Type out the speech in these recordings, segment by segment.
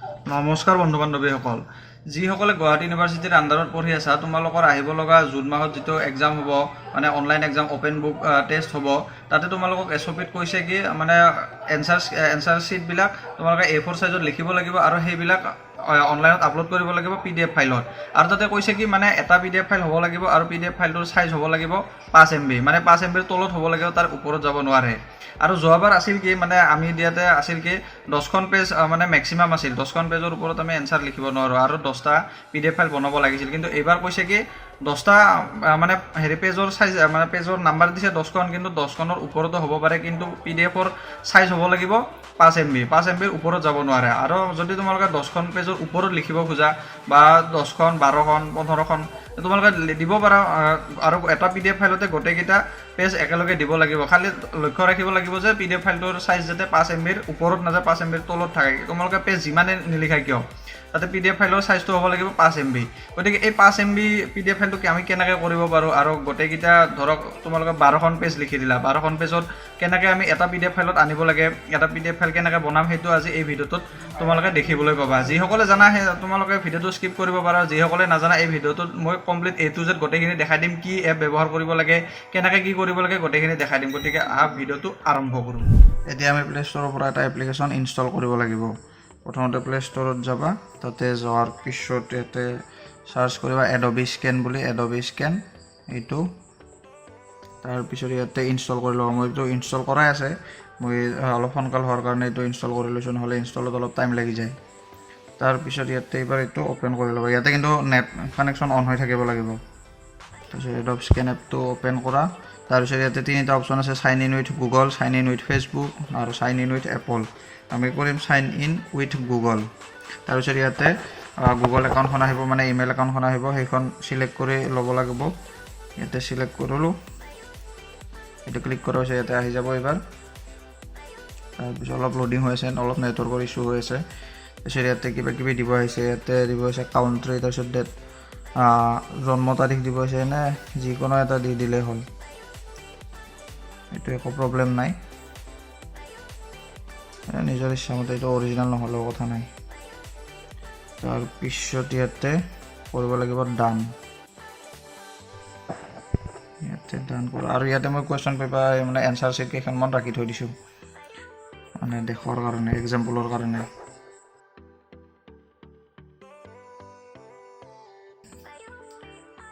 নমস্কাৰ বন্ধু বান্ধৱীসকল, যিসকলে গুৱাহাটী ইউনিভাৰ্চিটিৰ আণ্ডাৰত পঢ়ি আছা, তোমালোকৰ আহিব লগা জুন মাহত যিটো এক্সাম হ'ব, মানে online exam open book test হ'ব, তাতে তোমালোকক এছঅ'পিত কৈছে কি মানে এনচাৰ শ্বীটবিলাক তোমালোকে A4 সাইজত লিখিব লাগিব আৰু সেইবিলাক অনলাইনত আপলোড কৰিব লাগিব PDF ফাইলত। আৰু তাতে কৈছে কি মানে এটা PDF ফাইল হ'ব লাগিব আৰু PDF ফাইলটোৰ সাইজ হ'ব লাগিব 5 MB, মানে 5 MBৰ তলত হ'ব লাগিব, তাৰ ওপৰত যাব নোৱাৰে। আৰু যোৱাবাৰ আছিল কি মানে আমি দিয়াতে আছিল কি 10খন পেজ মানে মেক্সিমাম আছিল, 10খন পেজৰ ওপৰত আমি এনচাৰ লিখিব নোৱাৰোঁ আৰু 10টা PDF ফাইল বনাব লাগিছিল। কিন্তু এইবাৰ কৈছে কি 10টা মানে পেজৰ সাইজ মানে পেজৰ নাম্বাৰ দিছে 10খন, কিন্তু 10খনৰ ওপৰতো হ'ব পাৰে, কিন্তু PDFৰ সাইজ হ'ব লাগিব 5 MB, 5 MBৰ ওপৰত যাব নোৱাৰে। আৰু যদি তোমালোকে 10খন পেজৰ ওপৰত লিখিব খোজা বা 10খন 12খন 15খন তোমালোকে দিব পাৰা, আৰু এটা PDF ফাইলতে গোটেইকেইটা পেজ একেলগে দিব লাগিব। খালি লক্ষ্য ৰাখিব লাগিব যে PDF ফাইলটোৰ সাইজ যাতে 5 MBৰ ওপৰত নাযায়, 5 MBৰ তলত থাকে। তোমালোকে পেজ যিমানে নিলিখা কিয় তাতে PDF ফাইলৰ সাইজটো হ'ব লাগিব 5 MB। গতিকে এই 5 MB PDF ফাইলটো আমি কেনেকৈ কৰিব পাৰোঁ, আৰু গোটেইকেইটা ধৰক তোমালোকে 12খন পেজ লিখি দিলা, 12খন পেজত কেনেকৈ আমি এটা PDF ফাইলত আনিব লাগে, এটা PDF ফাইল কেনেকৈ বনাম, সেইটো আজি এই ভিডিঅ'টোত তোমালোকে দেখিবলৈ পাবা। যিসকলে জানা সেই তোমালোকে ভিডিঅ'টো স্কিপ কৰিব পাৰা, যিসকলে নাজানা এই ভিডিঅ'টোত মই কমপ্লিট A to Z গোটেইখিনি দেখাই দিম, কি এপ ব্যৱহাৰ কৰিব লাগে, কেনেকৈ কি কৰিব লাগে গোটেইখিনি দেখাই দিম। গতিকে ভিডিঅ'টো আৰম্ভ কৰোঁ। এতিয়া আমি প্লে ষ্ট'ৰৰ পৰা এটা এপ্লিকেশ্যন ইনষ্টল কৰিব লাগিব। প্ৰথমতে প্লে ষ্ট'ৰত যাবা, তাতে যোৱাৰ পিছত ইয়াতে চাৰ্চ কৰিবা এডবি স্কেন বুলি, এডবি স্কেন এইটো। তাৰপিছত ইয়াতে ইনষ্টল কৰি ল'বা। মই এইটো ইনষ্টল কৰাই আছে, মই অলপ সোনকাল হোৱাৰ কাৰণে এইটো ইনষ্টল কৰি লৈছোঁ, নহ'লে ইনষ্টলত অলপ টাইম লাগি যায়। তাৰপিছত ইয়াতে এইবাৰ এইটো অ'পেন কৰি ল'বা। ইয়াতে কিন্তু নেট কানেকশ্যন অন হৈ থাকিব লাগিব। তাৰপিছত এডব স্কেন এপটো অ'পেন কৰা। তাৰপিছত ইয়াতে তিনিটা অপশ্যন আছে, sign in with Google, sign in with Facebook আৰু চাইন ইন উইথ এপল। আমি কৰিম চাইন ইন উইথ গুগল। তাৰপিছত ইয়াতে গুগল একাউণ্টখন আহিব, মানে ইমেইল একাউণ্টখন আহিব, সেইখন চিলেক্ট কৰি ল'ব লাগিব। ইয়াতে চিলেক্ট কৰিলোঁ, এইটো ক্লিক কৰাৰ পিছত ইয়াতে আহি যাব এইবাৰ। তাৰপিছত অলপ লোডিং হৈ আছে, অলপ নেটৱৰ্কৰ ইছ্যু হৈ আছে। তাৰপিছত ইয়াতে কিবা কিবি দিব আহিছে, ইয়াতে দিব আহিছে কাউণ্ট্ৰি, তাৰপিছত ডেট, জন্ম তাৰিখ দিব আহিছে, নে যিকোনো এটা দি দিলেই হ'ল, এইটো একো প্ৰব্লেম নাই, নিজৰ ইচ্ছামতে, এইটো অৰিজিনেল নহ'লেও কথা নাই। তাৰপিছত ইয়াতে কৰিব লাগিব ডান, ইয়াতে ডান কৰা। আৰু ইয়াতে মই কুৱেশ্যন পেপাৰ মানে এনচাৰ শ্বীট কেইখনমান ৰাখি থৈ দিছোঁ, মানে দেখুৱাৰ কাৰণে, এক্সাম্পলৰ কাৰণে।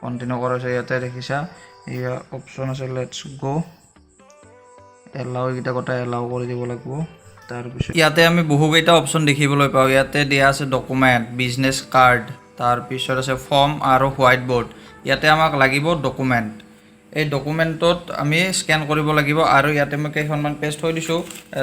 কণ্টিনিউ কৰা হৈছে। ইয়াতে দেখিছা এয়া অপশ্যন আছে, লেটছ গ' এলাও, এইকেইটা গোটেই এলাও কৰি দিব লাগিব। তাৰপিছত ইয়াতে আমি বহুকেইটা অপশ্যন দেখিবলৈ পাওঁ। ইয়াতে দিয়া আছে ডকুমেণ্ট, বিজনেছ কাৰ্ড, তাৰপিছত আছে ফৰ্ম আৰু হোৱাইট বৰ্ড। ইয়াতে আমাক লাগিব ডকুমেণ্ট। এই ডকুমেণ্টত আমি স্কেন কৰিব লাগিব, আৰু ইয়াতে মই কেইখনমান পেজ থৈ দিছোঁ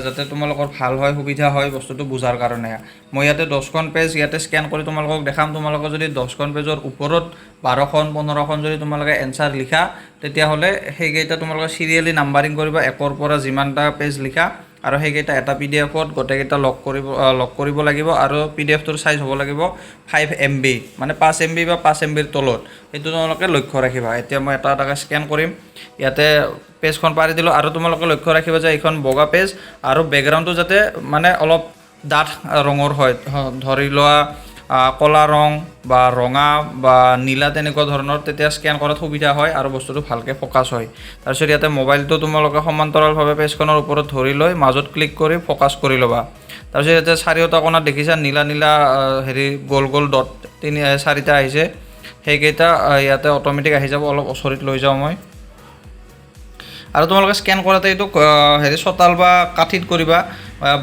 যাতে তোমালোকৰ ভাল হয়, সুবিধা হয় বস্তুটো বুজাৰ কাৰণে। মই ইয়াতে 10খন পেজ ইয়াতে স্কেন কৰি তোমালোকক দেখাম। তোমালোকে যদি 10খন পেজৰ ওপৰত 12খন 15খন যদি তোমালোকে এনচাৰ লিখা, তেতিয়াহ'লে সেইকেইটা তোমালোকে চিৰিয়েলি নাম্বাৰিং কৰিবা, 1ৰ পৰা যিমানটা পেজ লিখা, আৰু সেইকেইটা এটা PDFত গোটেইকেইটা লক কৰিব লাগিব। আৰু PDFটোৰ চাইজ হ'ব লাগিব 5 MB, মানে 5 MB বা 5 MBৰ তলত, সেইটো তোমালোকে লক্ষ্য ৰাখিবা। এতিয়া মই এটা এটাকৈ স্কেন কৰিম। ইয়াতে পেজখন পাৰি দিলোঁ, আৰু তোমালোকে লক্ষ্য ৰাখিবা যে এইখন বগা পেজ, আৰু বেকগ্ৰাউণ্ডটো যাতে মানে অলপ ডাঠ ৰঙৰ হয়, ধৰি লোৱা ক'লা ৰং বা ৰঙা বা নীলা তেনেকুৱা ধৰণৰ, তেতিয়া স্কেন কৰাত সুবিধা হয় আৰু বস্তুটো ভালকৈ ফ'কাছ হয়। তাৰপিছত ইয়াতে মোবাইলটো তোমালোকে সমান্তৰালভাৱে পেজখনৰ ওপৰত ধৰি লৈ মাজত ক্লিক কৰি ফ'কাছ কৰি ল'বা। তাৰপিছত ইয়াতে চাৰিওটা কোণাত দেখিছা নীলা নীলা গোল গোল ডট 4টা আহিছে, সেইকেইটা ইয়াতে অট'মেটিক আহি যাব। অলপ ওচৰত লৈ যাওঁ মই। আৰু তোমালোকে স্কেন কৰাতে এইটো চোতাল বা কাঠিত কৰিবা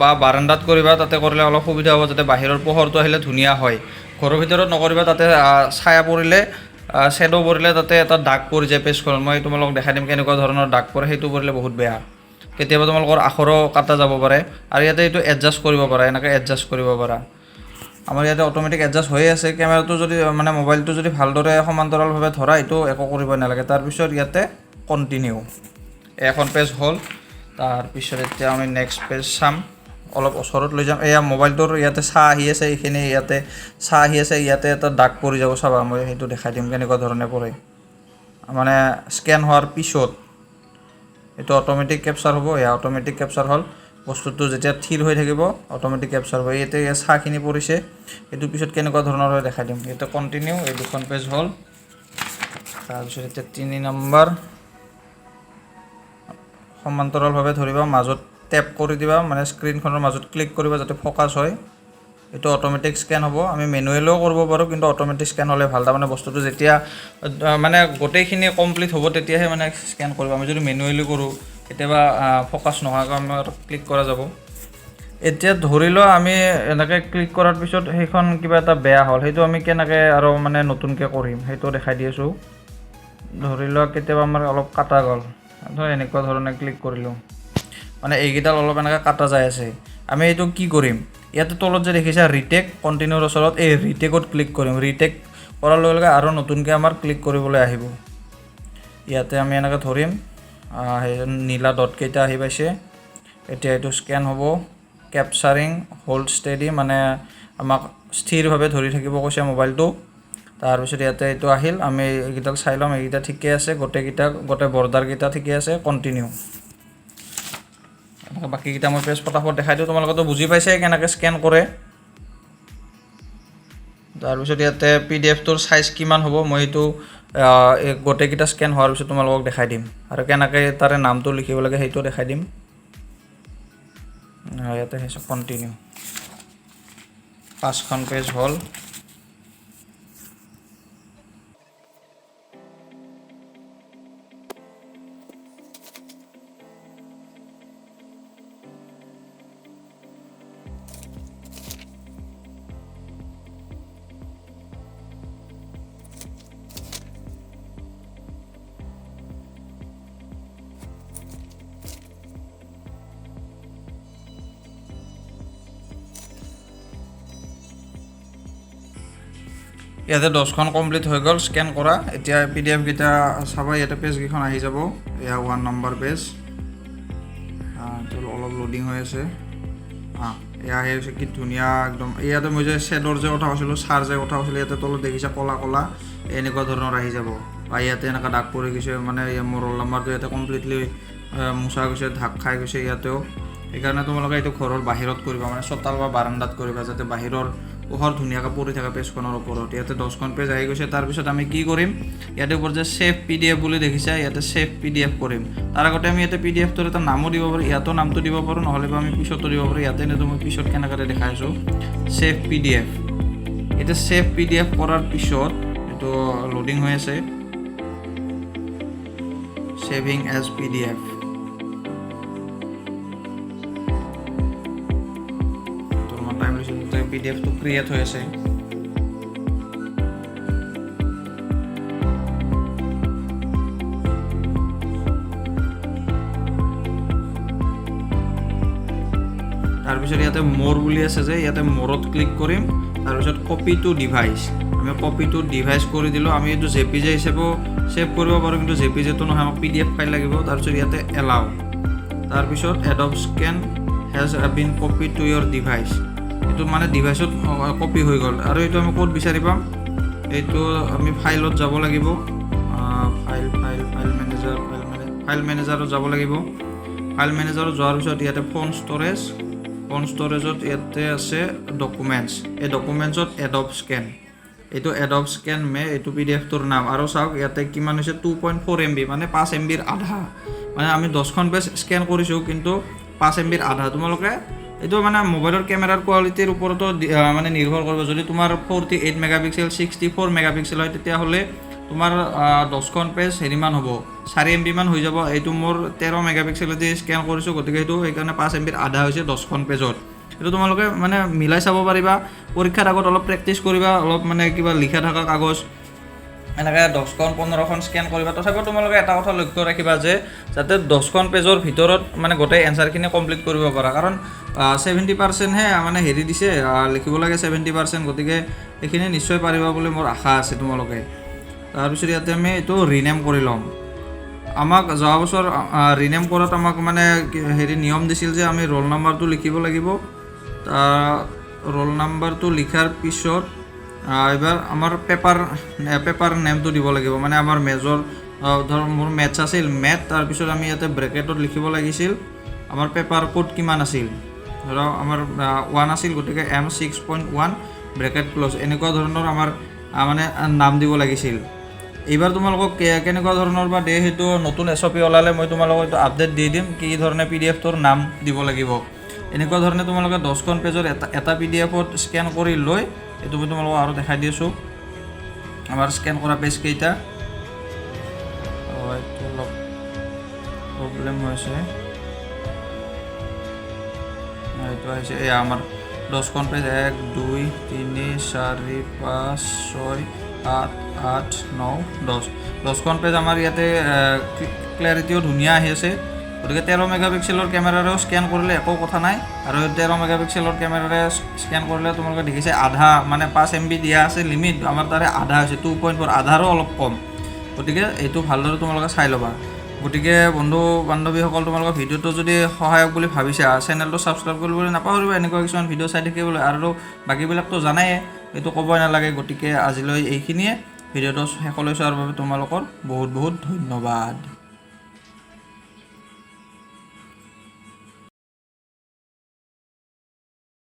বা বাৰাণ্ডাত কৰিবা, তাতে কৰিলে অলপ সুবিধা হ'ব, যাতে বাহিৰৰ পোহৰটো আহিলে ধুনীয়া হয়। ঘৰৰ ভিতৰত নকৰিবা, তাতে ছায়া পৰিলে, শ্বেডো পৰিলে তাতে এটা দাগ পৰি যায় পেজখনত। মই তোমালোকক দেখাই দিম কেনেকুৱা ধৰণৰ দাগ পৰে, সেইটো পৰিলে বহুত বেয়া। কেতিয়াবা তোমালোকৰ আখৰো কাটা যাব পাৰে। আৰু ইয়াতে এইটো এডজাষ্ট কৰিব পাৰা, এনেকৈ এডজাষ্ট কৰিব পাৰা। আমাৰ ইয়াতে অট'মেটিক এডজাষ্ট হৈয়ে আছে। কেমেৰাটো যদি মানে মোবাইলটো যদি ভালদৰে সমান্তৰালভাৱে ধৰা, এইটো একো কৰিব নালাগে। তাৰপিছত ইয়াতে কণ্টিনিউ, এখন পেজ হ'ল। তাৰপিছত এতিয়া আমি নেক্সট পেজ চাম, অলপ ওচৰত লৈ যাম। এয়া মোবাইলটোৰ ইয়াতে চাহ আহি আছে, এইখিনি ইয়াতে চাহ আহি আছে, ইয়াতে এটা দাগ পৰি যাব, চাবা। মই সেইটো দেখাই দিম কেনেকুৱা ধৰণে পৰে, মানে স্কেন হোৱাৰ পিছত এইটো অট'মেটিক কেপচাৰ হ'ব। এয়া অট'মেটিক কেপচাৰ হ'ল। বস্তুটো যেতিয়া থিৰ হৈ থাকিব অট'মেটিক কেপচাৰ হ'ব। ইয়াতে চাহখিনি পৰিছে, এইটো পিছত কেনেকুৱা ধৰণৰ হয় দেখাই দিম। ইয়াতে কণ্টিনিউ, এই দুখন পেজ হ'ল। তাৰপিছত এতিয়া 3 নম্বৰ সমান্তৰালভাৱে ধৰিবা, মাজত টেপ কৰি দিবা, মানে স্ক্ৰীনখনৰ মাজত ক্লিক কৰিবা যাতে ফ'কাছ হয়। এইটো অট'মেটিক স্কেন হ'ব। আমি মেনুৱেলিও কৰিব পাৰোঁ, কিন্তু অট'মেটিক স্কেন হ'লে ভাল। তাৰমানে বস্তুটো যেতিয়া মানে গোটেইখিনি কমপ্লিট হ'ব তেতিয়াহে মানে স্কেন কৰিব। আমি যদি মেনুৱেলি কৰোঁ কেতিয়াবা ফ'কাছ নোহোৱাকৈ আমাৰ ক্লিক কৰা যাব। এতিয়া ধৰি লোৱা আমি এনেকৈ ক্লিক কৰাৰ পিছত সেইখন কিবা এটা বেয়া হ'ল, সেইটো আমি কেনেকৈ আৰু মানে নতুনকৈ কৰিম সেইটো দেখাই দি আছোঁ। ধৰি লোৱা কেতিয়াবা আমাৰ অলপ কাটা গ'ল, ধৰ এনেকুৱা ধৰণে ক্লিক কৰিলোঁ, মানে এইকেইডাল অলপ এনেকৈ কাটা যায় আছে। আমি এইটো কি কৰিম, ইয়াতে তলত যে দেখিছা ৰিটেক কণ্টিনিউৰ ওচৰত এই ৰিটেকত ক্লিক কৰিম। ৰিটেক কৰাৰ লগে লগে আৰু নতুনকৈ আমাৰ ক্লিক কৰিবলৈ আহিব। ইয়াতে আমি এনেকৈ ধৰিম, সেই নীলা ডটকেইটা আহি পাইছে। এতিয়া এইটো স্কেন হ'ব। কেপচাৰিং হোল্ড ষ্টেডি, মানে আমাক স্থিৰভাৱে ধৰি থাকিব কৈছে মোবাইলটো। তাৰপিছত ইয়াতে এইটো আহিল, আমি এইকেইটাক চাই ল'ম, এইকেইটা ঠিকে আছে, গোটেই বৰ্ডাৰকেইটা ঠিকে আছে, কণ্টিনিউ। বাকীকেইটা মই পেজ ফটাফট দেখাই দিওঁ, তোমালোকেতো বুজি পাইছে কেনেকৈ স্কেন কৰে। তাৰপিছত ইয়াতে PDF-টোৰ চাইজ কিমান হ'ব, মই এইটো গোটেইকেইটা স্কেন হোৱাৰ পিছত তোমালোকক দেখাই দিম, আৰু কেনেকৈ তাৰে নামটো লিখিব লাগে সেইটো দেখাই দিম। ইয়াতে হৈছে কণ্টিনিউ। 5খন পেজ হ'ল। ইয়াতে 10খন কমপ্লিট হৈ গ'ল স্কেন কৰা। এতিয়া PDF কেইটা চাবা, ইয়াতে পেজকেইখন আহি যাব। এয়া 1 নম্বৰ পেজ, অলপ লোডিং হৈ আছে। এয়া আহি আছে, কি ধুনীয়া একদম। ইয়াতে মই যে শ্বেডৰ যে কথা কৈছিলোঁ, চাৰ যে কথা কৈছিলোঁ, ইয়াতে তলত দেখিছা ক'লা ক'লা এনেকুৱা ধৰণৰ আহি যাব। বা ইয়াতে এনেকুৱা দাগ পৰি গৈছে, মানে মোৰ ৰোল নাম্বাৰটো ইয়াতে কমপ্লিটলি মোচা গৈছে, ঢাক খাই গৈছে ইয়াতেও। সেইকাৰণে তোমালোকে এইটো ঘৰৰ বাহিৰত কৰিবা, মানে চোতাল বা বাৰাণ্ডাত কৰিবা, যাতে বাহিৰৰ পোহৰ ধুনীয়াকৈ পৰি থাকে পেজখনৰ ওপৰত। ইয়াতে 10খন পেজ আহি গৈছে। তাৰপিছত আমি কি কৰিম, ইয়াতে ওপৰত যে ছেভ PDF বুলি দেখিছা, ইয়াতে ছেভ PDF কৰিম। তাৰ আগতে আমি ইয়াতে PDF-টোৰ এটা নামো দিব পাৰোঁ, ইয়াতো নামটো দিব পাৰোঁ, নহ'লে বা আমি পিছতো দিব পাৰোঁ। ইয়াতে এনেতো মই পিছত কেনেকৈ দেখাই আছোঁ, ছেভ PDF। এতিয়া ছেভ PDF কৰাৰ পিছত এইটো লোডিং হৈ আছে, ছেভিং এজ PDF। PDF-টো ক্ৰিয়েট হৈ আছে। তাৰপিছত ইয়াতে মোৰ বুলি আছে যে, ইয়াতে মোৰত ক্লিক কৰিম। তাৰপিছত কপি টু ডিভাইচ, আমি কপি টু ডিভাইচ কৰি দিলোঁ। আমি এইটো JPG হিচাপেও ছেভ কৰিব পাৰোঁ, কিন্তু JPG-টো নহয়, আমাক PDF ফাইল লাগিব। তাৰপিছত ইয়াতে এলাও, তাৰপিছত Adobe scan has been copy to your device, এইটো মানে ডিভাইচত কপি হৈ গ'ল। আৰু এইটো আমি ক'ত বিচাৰি পাম, এইটো আমি ফাইলত যাব লাগিব, ফাইল মেনেজাৰত যাব লাগিব। ফাইল মেনেজাৰত যোৱাৰ পিছত ইয়াতে ফোন ষ্ট'ৰেজত ইয়াতে আছে ডকুমেণ্টছ, এই ডকুমেণ্টছত এডব স্কেন, এইটো এডব স্কেন এইটো PDF-টোৰ নাম। আৰু চাওক ইয়াতে কিমান হৈছে, 2.4 MB, মানে 5 MB-ৰ আধা। মানে আমি 10খন পেজ স্কেন কৰিছোঁ, কিন্তু 5 MB-ৰ আধা। তোমালোকে এইটো মানে মোবাইলৰ কেমেৰাৰ কোৱালিটিৰ ওপৰতো মানে নিৰ্ভৰ কৰিব। যদি তোমাৰ 48 মেগাপিক্সেল 64 মেগাপিক্সেল হয়, তেতিয়াহ'লে তোমাৰ 10খন পেজ হেৰিমান হ'ব, 4 MB মান হৈ যাব। এইটো মোৰ 13 মেগাপিক্সেলেদি স্কেন কৰিছোঁ, গতিকে সেইটো সেইকাৰণে 5 MB-ৰ আধা হৈছে 10খন পেজত। এইটো তোমালোকে মানে মিলাই চাব পাৰিবা। পৰীক্ষাৰ আগত অলপ প্ৰেক্টিচ কৰিবা, অলপ মানে কিবা লিখা থকা কাগজ এনেকৈ 10খন 15খন স্কেন কৰিবা। তথাপিও তোমালোকে এটা কথা লক্ষ্য ৰাখিবা যে যাতে 10খন পেজৰ ভিতৰত মানে গোটেই এনচাৰখিনি কমপ্লিট কৰিব পাৰা, কাৰণ 70%হে মানে হেৰি দিছে, লিখিব লাগে 70%, গতিকে এইখিনি নিশ্চয় পাৰিবা বুলি মোৰ আশা আছে তোমালোকে। তাৰপিছত ইয়াতে আমি এইটো ৰিনেম কৰি ল'ম। আমাক যোৱা বছৰ ৰিনেম কৰাত আমাক মানে হেৰি নিয়ম দিছিল যে আমি ৰোল নাম্বাৰটো লিখিব লাগিব। ৰোল নাম্বাৰটো লিখাৰ পিছত এবাৰ আমাৰ পেপাৰ নেমটো দিব লাগিব, মানে আমাৰ মেজৰ ধৰ মোৰ মেথছ আছিল, তাৰপিছত আমি ইয়াতে ব্ৰেকেটত লিখিব লাগিছিল আমাৰ পেপাৰ কোড কিমান আছিল ধৰক আমাৰ 1 আছিল গতিকে M6.1 ব্ৰেকেট ক্লজ এনেকুৱা ধৰণৰ আমাৰ মানে নাম দিব লাগিছিল এইবাৰ তোমালোকক কেনেকুৱা ধৰণৰ বা দিয়ে সেইটো নতুন SOP ওলালে মই তোমালোকক এইটো আপডেট দি দিম কি ধৰণে PDF-টোৰ নাম দিব লাগিব এনেকুৱা ধৰণে তোমালোকে 10খন পেজৰ এটা PDF-ত স্কেন কৰি লৈ এইটো মই তোমালোকক আৰু দেখাই দিছোঁ আমাৰ স্কেন কৰা পেজ কেইটা এইটো অলপ প্ৰব্লেম হৈছে এইটো আহিছে এয়া আমাৰ 10খন পেজ 1 2 3 4 5 6 7 8 9 10 10খন পেজ আমাৰ ইয়াতে ক্লেৰিটিও ধুনীয়া আহি আছে গতিকে 13 মেগাপিক্সেলৰ কেমেৰাৰেও স্কেন কৰিলে একো কথা নাই আৰু 13 মেগাপিক্সেলৰ কেমেৰাৰে স্কেন কৰিলে তোমালোকে দেখিছে আধা মানে 5 MB দিয়া আছে লিমিট আমাৰ তাৰে আধা হৈছে 2.4 আধাৰো অলপ কম গতিকে এইটো ভালদৰে তোমালোকে চাই ল'বা গতিকে বন্ধু বান্ধৱীসকল তোমালোকৰ ভিডিঅ'টো যদি সহায়ক বুলি ভাবিছা চেনেলটো ছাবস্ক্ৰাইব কৰিবলৈ নাপাহৰিবা এনেকুৱা কিছুমান ভিডিঅ' চাই থাকিবলৈ আৰু বাকীবিলাকতো জানাই এইটো ক'বই নালাগে গতিকে আজিলৈ এইখিনিয়ে ভিডিঅ'টো শেষলৈ চোৱাৰ বাবে তোমালোকৰ বহুত বহুত ধন্যবাদ